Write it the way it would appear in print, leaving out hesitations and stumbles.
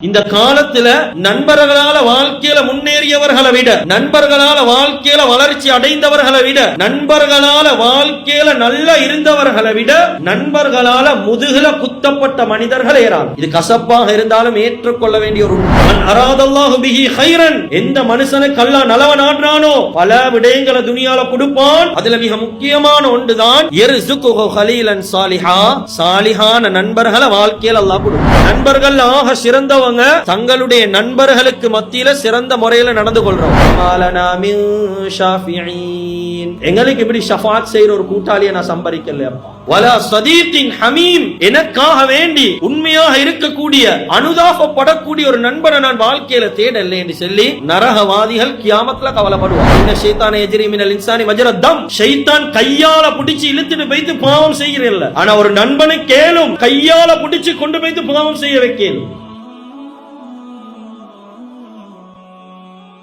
இந்த காலத்துல நண்பர்களால வாழ்க்கையில முன்னேறியவர்களை விட, நண்பர்களால வாழ்க்கையில வளர்ச்சி அடைந்தவர்களை விட, நண்பர்களால வாழ்க்கையில நல்லா இருந்தவர்களை விட, நண்பர்களால முதுகுல குத்தப்பட்ட மனிதர்கள் ஏறாங்க. இது கசப்பாக இருந்தாலும் ஏற்றுக்கொள்ள வேண்டிய ஒரு அராதல்லாஹு பிஹி கைரன். எந்த மனுஷனுக்கு அல்லாஹ் நலவ நாடுறானோ பல விடயங்களை துனியால கொடுப்பான். அதுல மிக முக்கியமான ஒன்றுதான் யர்சுகுஹு கலீலன் சாலிஹா. சாலிஹான நண்பர்களை வாழ்க்கையில அல்லாஹ் கொடுப்பான். நண்பர்கள் ஆக சிறந்தவங்க தங்களுடைய நண்பர்களுக்கு மத்தியில சிறந்த முறையில நடந்து கொள்றோம். எங்களுக்கு இப்படி ஷஃபாத் செய்யற ஒரு கூட்டாளியை நான் சம்பரிக்கல. வலா சதீகின் ஹமீம், எனக்காக வேண்டி உண்மையாக இருக்கக்கூடிய அனுதாபப்படக்கூடிய ஒரு நண்பனை நான் வாழ்க்கையில தேடல என்று சொல்லி நரகவாதிகள் கியாமத்துல கவலைப்படுவாங்க. இந்த ஷைத்தான் யஜ்ரி மினல் இன்சானி மஜ்ரா தம். ஷைத்தான் கையால பிடிச்சு இழுத்துட்டு போயிட்டு பாவம் செய்கிறல்ல, ஆனா ஒரு நண்பனை கேளும் கையால பிடிச்சு கொண்டு போயிட்டு பாவம் செய்ய வைக்கலும்.